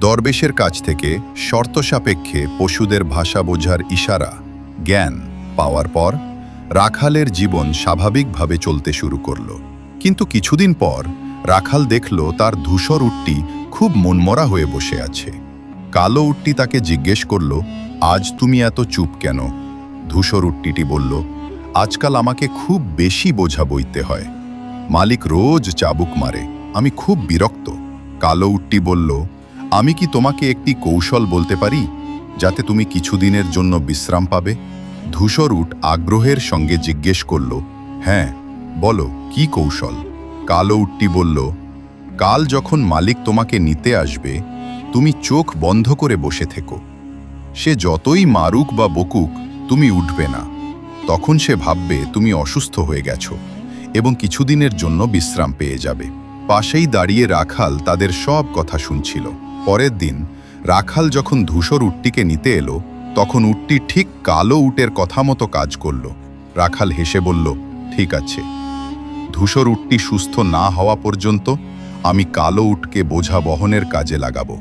দরবেশের কাছ থেকে শর্ত সাপেক্ষে পশুদের ভাষা বোঝার ইশারা, জ্ঞান পাওয়ার পর রাখালের জীবন স্বাভাবিকভাবে চলতে শুরু করল। কিন্তু কিছুদিন পর রাখাল দেখল তার ধূসর উটটি খুব মনমরা হয়ে বসে আছে। কালো উটটি তাকে জিজ্ঞেস করল, আজ তুমি এত চুপ কেন? ধূসর উটটিটি বলল, আজকাল আমাকে খুব বেশি বোঝা বইতে হয়। মালিক রোজ চাবুক মারে, আমি খুব বিরক্ত। কালো উটটি বলল, আমি কি তোমাকে একটি কৌশল বলতে পারি যাতে তুমি কিছুদিনের জন্য বিশ্রাম পাবে? ধূসর উট আগ্রহের সঙ্গে জিজ্ঞেস করল, হ্যাঁ বলো, কি কৌশল? কালো উটটি বলল, কাল যখন মালিক তোমাকে নিতে আসবে তুমি চোখ বন্ধ করে বসে থেকো। সে যতই মারুক বা বকুক তুমি উঠবে না। তখন সে ভাববে তুমি অসুস্থ হয়ে গেছো এবং কিছুদিনের জন্য বিশ্রাম পেয়ে যাবে। পাশেই দাঁড়িয়ে রাখাল তাদের সব কথা শুনছিল। পরের দিন রাখাল যখন ধূসর উটটিকে নিতে এলো তখন উটটি ঠিক কালো উটের কথা মতো কাজ করল। রাখাল হেসে বলল, ঠিক আছে, ধূসর উটটি সুস্থ না হওয়া পর্যন্ত আমি কালো উটকে বোঝা বহনের কাজে লাগাবো।